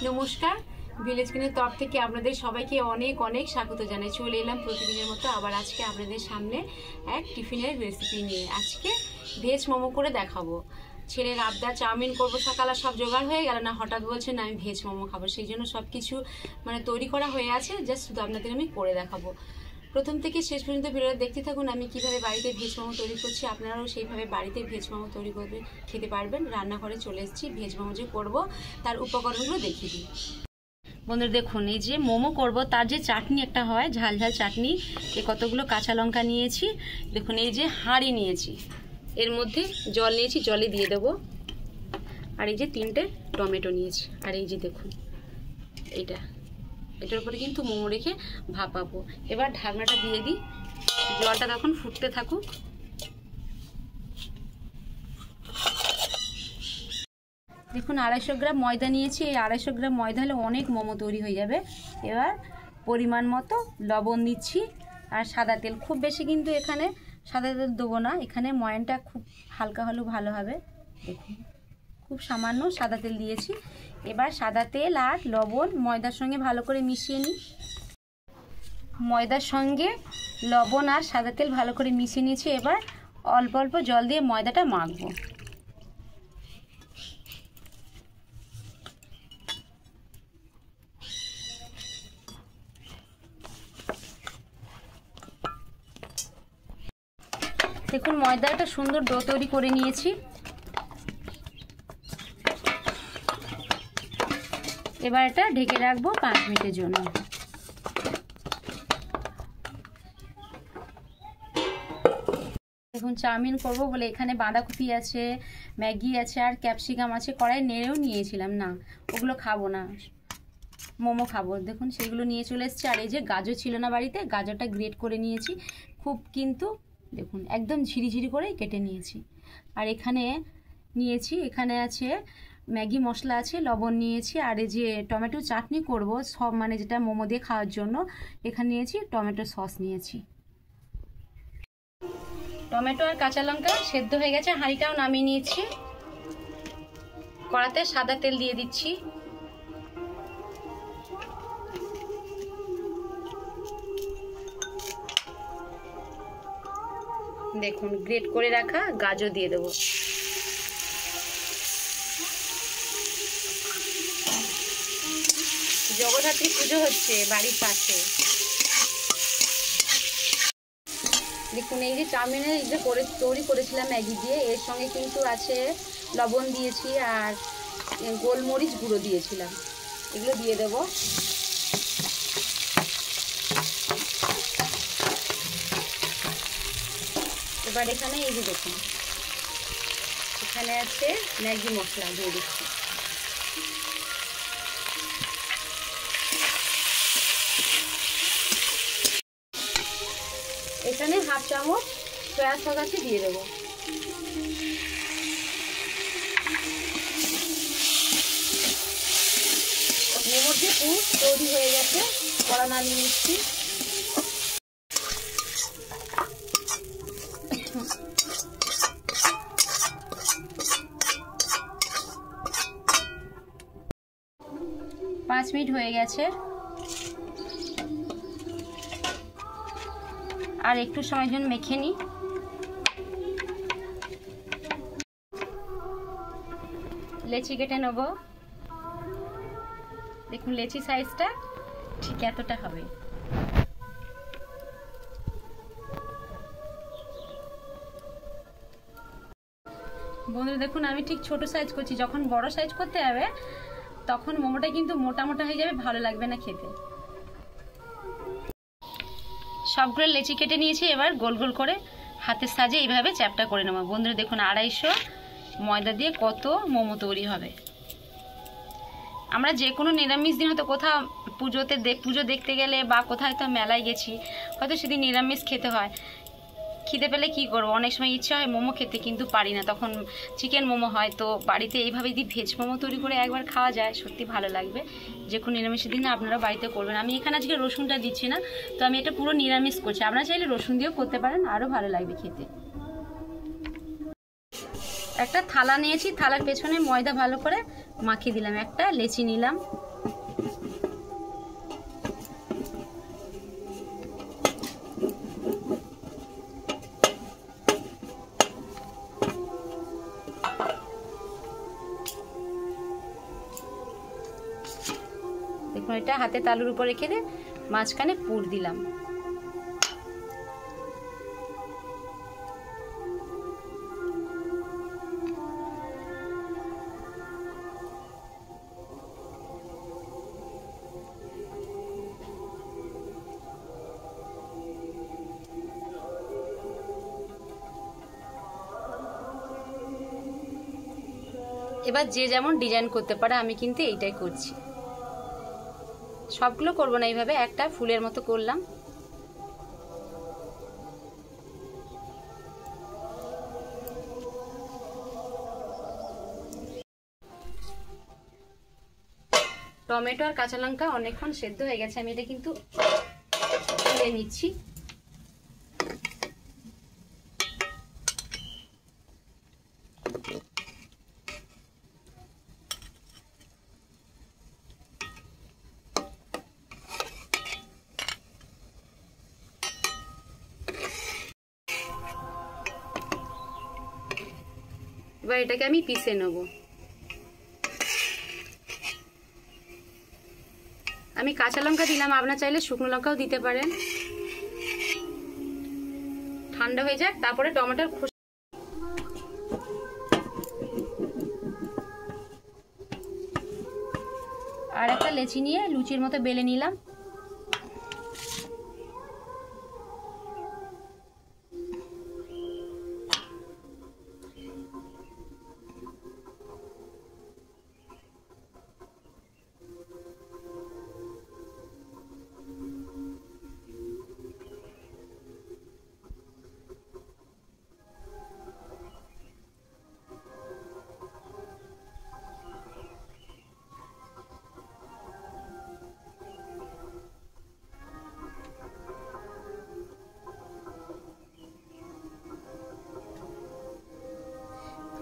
নমস্কার, ভিলেজ কিনের তরফ থেকে আপনাদের সবাইকে অনেক অনেক স্বাগত জানাই। চলে এলাম প্রতিদিনের মতো আবার আজকে আপনাদের সামনে এক টিফিনের রেসিপি নিয়ে। আজকে ভেজ মোমো করে দেখাবো। ছেলের আবদার চাউমিন করবো সকালে, সব জোগাড় হয়ে গেল না, হঠাৎ বলছেন আমি ভেজ মোমো খাবো, সেই জন্য সব কিছু তৈরি করা হয়ে আছে, জাস্ট শুধু আপনাদের আমি করে দেখাবো। প্রথম থেকে শেষ পর্যন্ত ভিডিওটা দেখতে থাকুন। আমি কিভাবে বাড়িতে ভেজ মোমো তৈরি করছি, আপনারাও সেইভাবে বাড়িতে ভেজ মোমো তৈরি করবে খেতে পারবেন। রান্নাঘরে চলে এসেছি, ভেজ মোমো যে করবো তার উপকরণগুলো দেখিয়ে দিই। বন্ধুরা দেখুন, এই যে মোমো করব তার যে চাটনি একটা হয়, ঝাল ঝাল চাটনি, এ কতগুলো কাঁচা লঙ্কা নিয়েছি। দেখুন এই যে হাঁড়ি নিয়েছি, এর মধ্যে জল নিয়েছি, জলে দিয়ে দেবো। আর এই যে 3টে টমেটো নিয়েছি। আর এই যে দেখুন এটার উপরে কিন্তু মোমো রেখে ভাপাবো। এবার ঢাকনাটা দিয়ে দিই, জলটা তখন ফুটতে থাকুক। দেখুন 250 গ্রাম ময়দা নিয়েছি। এই 250 গ্রাম ময়দা হলে অনেক মোমো তৈরি হয়ে যাবে। এবার পরিমাণ মতো লবণ দিচ্ছি আর সাদা তেল। খুব বেশি কিন্তু এখানে সাদা তেল দেবো না, এখানে ময়ানটা খুব হালকা হলেও ভালো হবে। দেখুন খুব সামান্য সাদা তেল দিয়েছি। এবার সাদা তেল আর লবণ ময়দার সঙ্গে ভালো করে মিশিয়ে নিই। ময়দার সঙ্গে লবণ আর সাদা তেল ভালো করে মিশিয়ে নিয়েছি। এবার অল্প অল্প জল দিয়ে ময়দাটা মাখবো। দেখুন ময়দা একটা সুন্দর ডো তৈরি করে নিয়েছি। এবার এটা ঢেকে রাখবো 5 মিনিটের জন্য। দেখুন চাউমিন করব বলে এখানে বাঁধাকপি আছে, ম্যাগি আছে আর ক্যাপসিকাম আছে। কড়াই নেড়েও নিয়েছিলাম, না ওগুলো খাবো না, মোমো খাবো। দেখুন সেগুলো নিয়ে চলে এসেছি। আর এই যে গাজর ছিল না বাড়িতে, গাজরটা গ্রেট করে নিয়েছি। খুব কিন্তু দেখুন একদম ঝিরিঝিরি করেই কেটে নিয়েছি। আর এখানে আছে ম্যাগি মশলা আছে, লবণ নিয়েছি। আর এই যে টমেটো চাটনি করব সব, যেটা মোমো দিয়ে খাওয়ার জন্য, এখানে নিয়েছি টমেটো সস নিয়েছি। টমেটো আর কাঁচা লঙ্কা সেদ্ধ হয়ে গেছে, হাঁড়িটাও নামিয়ে নিয়েছি। কড়াতে সাদা তেল দিয়ে দিচ্ছি। দেখুন গ্রেট করে রাখা গাজর দিয়ে দেবো। জগদ্ধাত্রী পুজো হচ্ছে বাড়ির পাশে। দেখুন এই যে চাউমিনের যে তৈরি করেছিলাম ম্যাগি দিয়ে, এর সঙ্গে কিন্তু আছে লবণ দিয়েছি আর গোলমরিচ গুঁড়ো দিয়েছিলাম, এগুলো দিয়ে দেবো। এবার এখানে এই যে দেখুন এখানে আছে ম্যাগি মশলা দিয়ে দিচ্ছি। এখানে 1/2 চামচ সয়া সস আছে, দিয়ে দেবো। মোমোর যে পুর তৈরি হয়ে গেছে, কড়া নামিয়ে নিচ্ছি। পাঁচ মিনিট হয়ে গেছে, আর একটু সময়ের জন্য মেখে নিই। লেচি কেটে নেব। দেখুন লেচি সাইজটা ঠিক এতটা হবে। বন্ধুরা দেখুন আমি ঠিক ছোট সাইজ করছি, যখন বড় সাইজ করতে হবে তখন মোমোটা কিন্তু মোটা মোটা হয়ে যাবে, ভালো লাগবে না খেতে। সবগুলো লেচি কেটে নিয়েছি। এবার গোল গোল করে হাতের সাজে এইভাবে চ্যাপটা করে নেব। বন্ধুরা দেখুন 250 ময়দা দিয়ে কত মোমো তৈরি হবে। আমরা যে কোনো নিরামিষ দিন হয়তো কোথাও পুজো দেখতে গেলে বা কোথাও হয়তো মেলায় গেছি, হয়তো সেদিন নিরামিষ খেতে হয়। খিদে পেলে কি করবো, অনেক সময় ইচ্ছা হয় মোমো খেতে, কিন্তু পারি না, তখন চিকেন মোমো হয়। তো বাড়িতে এইভাবে যদি ভেজ মোমো তৈরি করে একবার খাওয়া যায় সত্যি ভালো লাগবে। যে কোনো নিরামিষের দিন আপনারা বাড়িতে করবেন। আমি এখানে আজকে রসুনটা দিচ্ছি না, তো আমি এটা পুরো নিরামিষ করছি। আপনারা চাইলে রসুন দিয়েও করতে পারেন, আরও ভালো লাগবে খেতে। একটা থালা নিয়েছি, থালার পেছনে ময়দা ভালো করে মাখিয়ে দিলাম, একটা লেচি নিলাম। দেখুন এটা হাতে তালুর উপর রেখে দিয়ে মাঝখানে পুর দিলাম। এবার যে যেমন ডিজাইন করতে পারে, আমি কিন্তু এইটাই করছি। সবগুলো করবো না, এইভাবে একটা ফুলের মতো করলাম। টমেটো আর কাঁচা লঙ্কা অনেকক্ষণ সেদ্ধ হয়ে গেছে, আমি এটা কিন্তু তুলে নিচ্ছি। এবার এটাকে আমি পিষে নেব। আমি কাঁচা লঙ্কা দিলাম, আপনারা চাইলে শুকনো লঙ্কাও দিতে পারেন। ঠান্ডা হয়ে যাক, তারপরে টমেটোর খোসা। আর একটা লেচি নিয়ে লুচির মতো বেলে নিলাম।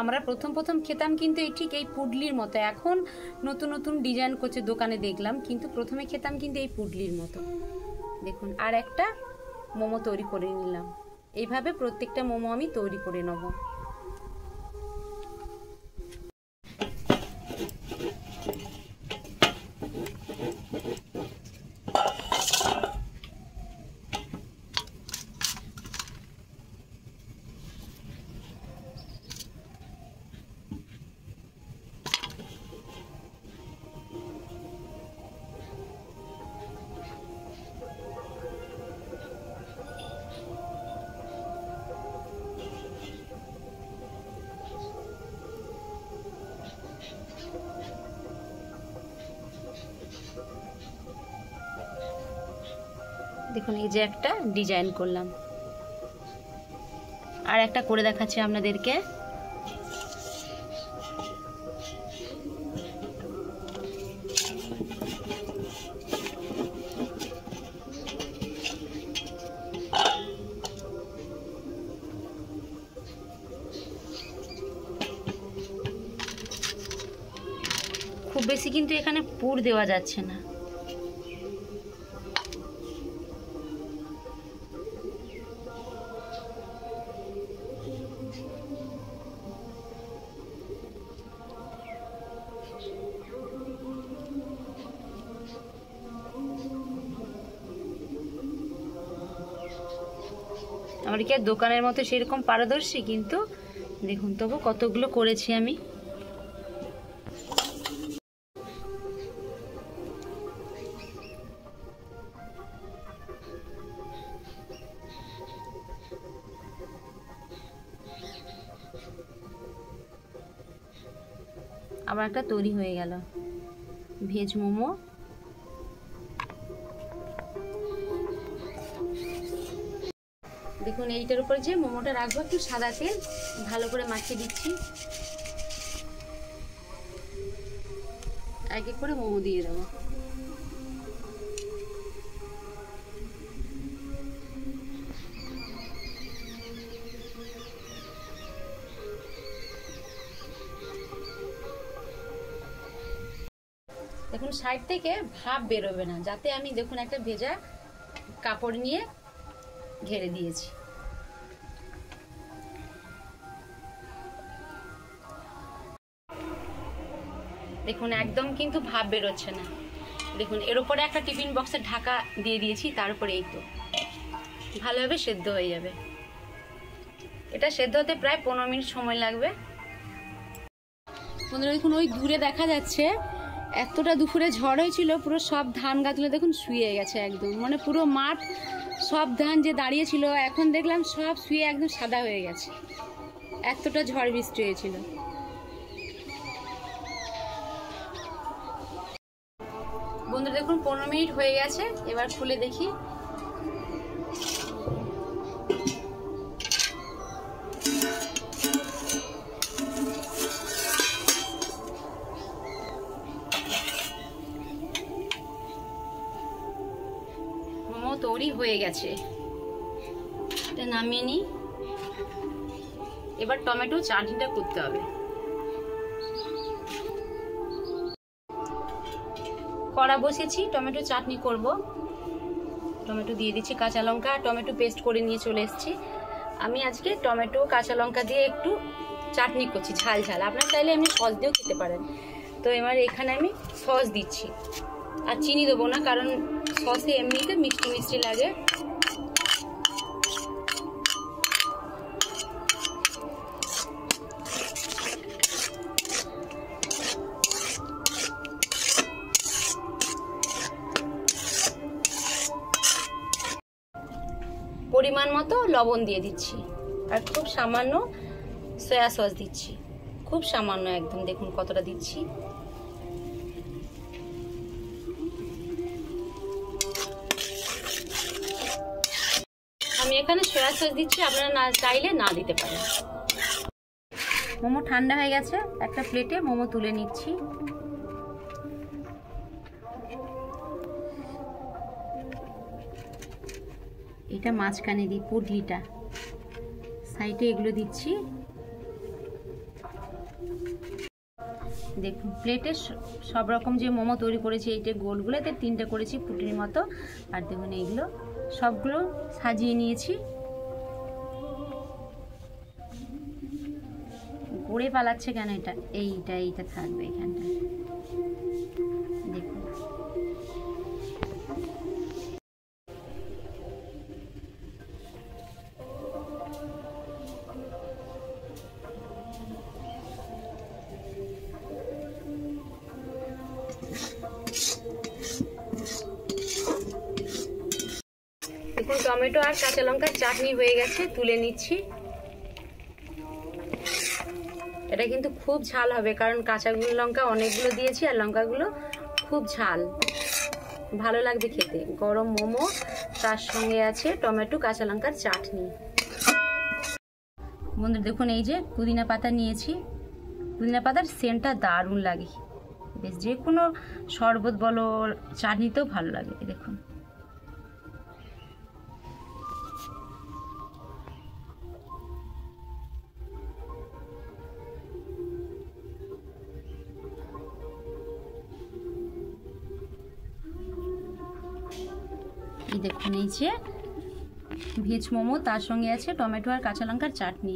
আমরা প্রথম প্রথম খেতাম কিন্তু এই ঠিক এই পুডলির মতো। এখন নতুন নতুন ডিজাইন করছে দোকানে দেখলাম, কিন্তু প্রথমে খেতাম কিন্তু এই পুডলির মতো। দেখুন আর একটা মোমো তৈরি করে নিলাম। এইভাবে প্রত্যেকটা মোমো আমি তৈরি করে নেব। দেখুন এই যে একটা ডিজাইন করলাম, আর একটা করে দেখাচ্ছি আপনাদেরকে। খুব বেশি কিন্তু এখানে পুর দেওয়া যাচ্ছে না। আমার কি আর দোকানের মতো সেরকম পারদর্শী, কিন্তু দেখুন তবু কতগুলো করেছি আমি। আবার একটা তৈরি হয়ে গেল ভেজ মোমো। দেখুন এইটার উপরে যে মোমোটা রাখবো, একটু সাদা তেল ভালো করে মাখিয়ে দিচ্ছি। এক এক করে মোমো দিয়ে দেবো। দেখুন সাইড থেকে ভাপ বেরোবে না, যাতে আমি দেখুন একটা ভেজা কাপড় নিয়ে ঘেরে দিয়েছি। দেখুন একদম কিন্তু ভাপ বেরোচ্ছে না। দেখুন এর উপরে একটা টিফিন বক্সের ঢাকা দিয়ে দিয়েছি, তার উপরে এই তো ভালোভাবে সেদ্ধ হয়ে যাবে। এটা সেদ্ধ হতে প্রায় 15 মিনিট সময় লাগবে। বন্ধুরা দেখুন ওই দূরে দেখা যাচ্ছে এতটা দুপুরে ঝড় হয়েছিল, পুরো সব ধান গাছগুলো দেখুন শুয়ে গেছে একদম, মানে পুরো মাঠ সব ধান যে দাঁড়িয়েছিল এখন দেখলাম সব শুয়ে একদম সাদা হয়ে গেছে, এতটা ঝড় বৃষ্টি হয়েছিল। বন্ধুরা দেখুন 15 মিনিট হয়ে গেছে, এবার খুলে দেখি। মোমো তৈরি হয়ে গেছে, এটা নামিয়ে নিই। এবার টমেটো চাটনিটা করতে হবে। কড়া বসিয়েছি, টমেটো চাটনি করব। টমেটো দিয়ে দিচ্ছি, কাঁচা লঙ্কা, টমেটো পেস্ট করে নিয়ে চলে এসেছি। আমি আজকে টমেটো কাঁচা লঙ্কা দিয়ে একটু চাটনি করছি, ঝাল ঝাল। আপনারা চাইলে এমনি সস দিয়েও খেতে পারেন। তো এবার এখানে আমি সস দিচ্ছি, আর চিনি দেবো না, কারণ সসে এমনিতে মিষ্টি মিষ্টি লাগে। পরিমাণ মতো লবণ দিয়ে দিচ্ছি, আর খুব সামান্য সয়া সস দিচ্ছি, খুব সামান্য একদম, দেখুন কতটা দিচ্ছি। আমি এখানে সয়া সস দিচ্ছি, আপনারা না চাইলে না দিতে পারেন। মোমো ঠান্ডা হয়ে গেছে, একটা প্লেটে মোমো তুলে নিচ্ছি। এটা মাঝখানে দিই, পুডলিটা সাইডে এগুলো দিচ্ছি। দেখুন প্লেটে সব রকম যে মোমো তৈরি করেছি, এইটা গোলগুলোতে 3টে করেছি পুটির মতো, আর দেখুন এইগুলো সবগুলো সাজিয়ে নিয়েছি। গড়ে পালাচ্ছে কেন? এটা এইটা থাকবে এখানটা, দেখুন। দেখুন টমেটো আর কাঁচা লঙ্কার চাটনি হয়ে গেছে, তুলে নিচ্ছি। এটা কিন্তু খুব ঝাল হবে, কারণ কাঁচা লঙ্কা অনেকগুলো দিয়েছি, আর লঙ্কাগুলো খুব ঝাল, ভালো লাগবে খেতে। গরম মোমো, তার সঙ্গে আছে টমেটো কাঁচা লঙ্কার চাটনি। বন্ধুরা দেখুন এই যে পুদিনা পাতা নিয়েছি, পুদিনা পাতার সেন্টটা দারুণ লাগে, বেশ যে কোনো শরবত বলো চাটনিতেও ভালো লাগে। দেখুন দেখুন এই যে ভেজ মোমো, তার সঙ্গে আছে টমেটো আর কাঁচা লঙ্কার চাটনি।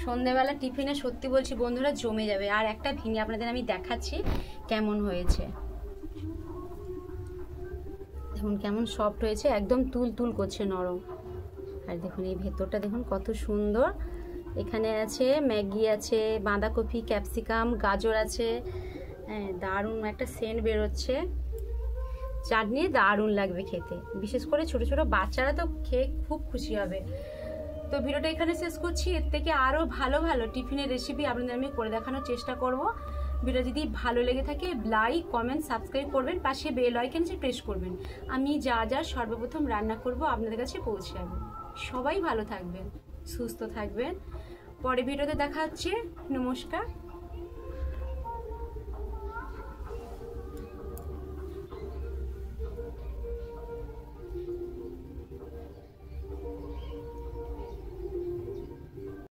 সন্ধেবেলা টিফিনে সত্যি বলছি বন্ধুরা জমে যাবে। আর একটা ভেঙে আপনাদের আমি দেখাচ্ছি কেমন হয়েছে। দেখুন কেমন সফট হয়েছে, একদম তুল তুল করছে, নরম। আর দেখুন এই ভেতরটা দেখুন কত সুন্দর। এখানে আছে ম্যাগি, আছে বাঁধাকপি, ক্যাপসিকাম, গাজর আছে, হ্যাঁ দারুণ একটা সেন্ট বেরোচ্ছে। চাটনি দারুণ লাগবে খেতে, বিশেষ করে ছোট ছোট বাচ্চারা তো খেয়ে খুব খুশি হবে। তো ভিডিওটা এখানে শেষ করছি। এর থেকে আরও ভালো ভালো টিফিনের রেসিপি আপনাদের আমি করে দেখানোর চেষ্টা করব। ভিডিও যদি ভালো লেগে থাকে লাইক, কমেন্ট, সাবস্ক্রাইব করবেন, পাশে বেল আইকনটি প্রেস করবেন। আমি যা যা সর্বপ্রথম রান্না করব আপনাদের কাছে পৌঁছে যাবে। সবাই ভালো থাকবেন, সুস্থ থাকবেন। পরে ভিডিওতে দেখা হচ্ছে। নমস্কার।